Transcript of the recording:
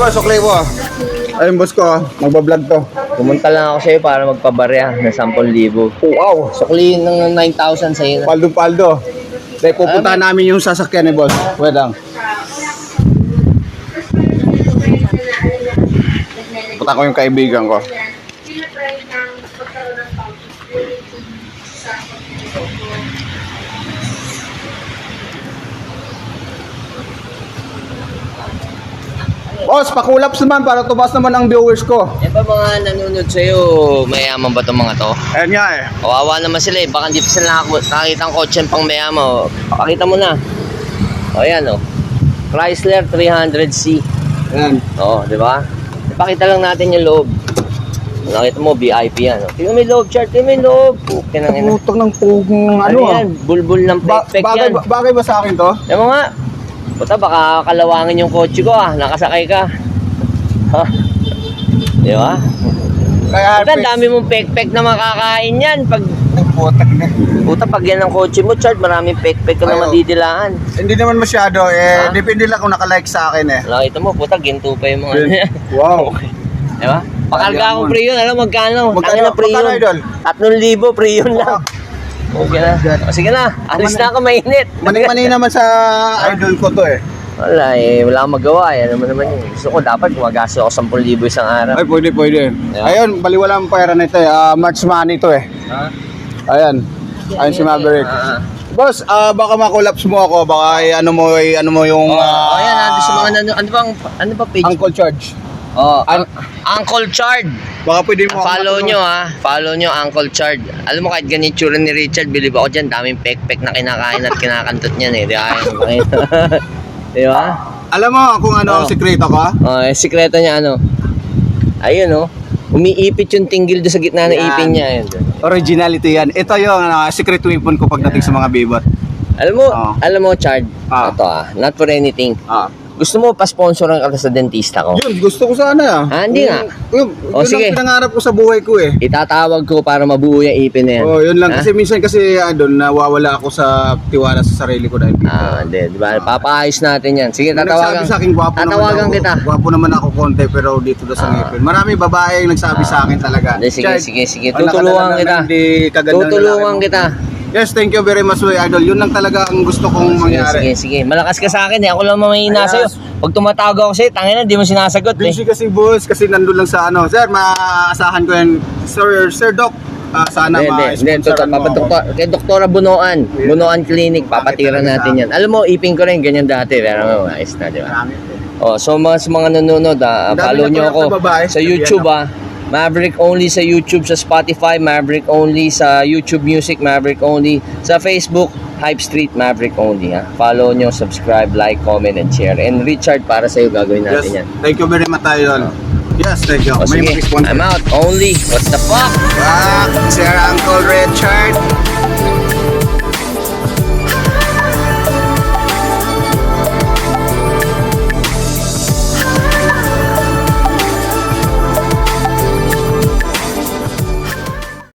boss, sukli mo. Ayun boss ko, magbablog to. Pumunta lang ako sa'yo para magpabarya ng 10,000. Wow, sukli ng 9,000 sa'yo na. Paldo. Dahil pupuntahan namin yung sasakyan ni boss. Wait lang. Punta ko yung kaibigan ko. Boss, pakulaps naman para tumas naman ang viewers ko. Yan ba mga nanonood sa'yo, mayaman ba itong mga to? Ayan nga eh. Kawawa naman sila eh, baka hindi pa sila nakakita ang kotse pang mayaman. Oh. Pakita mo na. O yan o. Chrysler 300C. Ayan. O, di ba? Ipakita lang natin yung loob. Nakita mo, VIP yan. Oh. Tingnan mo yung loob, chart. Tingnan mo yung loob. Kinangina. Putang ng pugong Ano yan? Bulbul ng pek-pek yan. Bagay ba sa akin to? Yan mo nga. Puta, baka kalawangin yung kotse ko ah. Nakasakay ka. Ha? Di ba? Kaya Puta, dami mong pek-pek na makakain yan. Puta, pag yan ang kotse mo, Chard, maraming pek-pek ka na madidilaan. Hindi naman masyado eh. Depende lang kung nakalike sa akin eh. Nakita mo, puta, ginto pa yung mga yan. Wow. Di ba? Pakarga akong pre yun. Alam, magkano? Magkano, pre yun? idol? 3,000 pre yun lang. Okay na. O, sige na. Alis na ako, mainit. Mani naman sa idol ko to eh. Wala eh. Wala akong magawa eh. Ano naman yun. Gusto ko dapat gumagasto ako 10,000 isang araw. Ay, pwede. Yeah. Ayun, baliwala ang pera nito eh. March money to eh. Ha? Ayan. Ayun si Maverick. Boss, baka makulaps mo ako. Baka ano mo yung... Ayan, ano sa mga ano ba page? Uncle Charge. Uncle Chard. Baka pwede mo Follow nyo ha. Follow nyo Uncle Chard. Alam mo kahit ganyan tsura ni Richard, believe ako dyan, daming pek-pek na kinakain at kinakantot niyan eh. Di ba? Di ba? Alam mo kung ano ang sikreto ko? Sikreto niya ano? Ayun oh. Umiipit yung tinggil doon sa gitna ng Yan. ipin niya. Ayun. Originality yan. Ito yung secret weapon ko pagdating sa mga bibot. Alam mo Chard, ito not for anything. Gusto mo pa-sponsoran ka sa dentista ko? Yun, gusto ko sana. Hindi nga. Yun sige. ang pinangarap ko sa buhay ko eh. Itatawag ko para mabuo yung ipin na yan. Yun lang. Kasi minsan doon nawawala ako sa tiwala sa sarili ko dahil dito. Hindi. Diba? Papaayos natin yan. Sige, Nagsabi sa akin, tatawagan kita. Gwapo naman ako konti pero dito daw sa ngipin. Marami babae yung nagsabi sa akin talaga. Sige. Tutulungan kita. Tutulungan kita. Yes, thank you very much, idol. Yun lang talaga ang gusto kong mangyari. Sige. Malakas ka sa akin eh. Ako lang mamahina sa'yo. Pag tumatawag ako sa'yo, tangina, di mo sinasagot eh. Busy kasi boss, kasi nandun lang sa ano. Sir, maaasahan ko yan. Sir Doc, sana ma-sponsoran mo ako. Kay Doktora Bunoan Clinic, papatira natin yan. Alam mo, ipin ko rin ganyan dati. Pero ayos na, di ba? So sa mga nanonood, follow nyo ako sa YouTube Maverick only sa YouTube, sa Spotify, Maverick only sa YouTube Music, Maverick only sa Facebook, Hype Street, Maverick only ha. Follow nyo, subscribe, like, comment, and share. And Richard, para sa'yo gagawin natin yan. Thank you very much tayo. Yes, thank you. Sige, I'm out. Only. What the fuck? Sir Uncle Richard.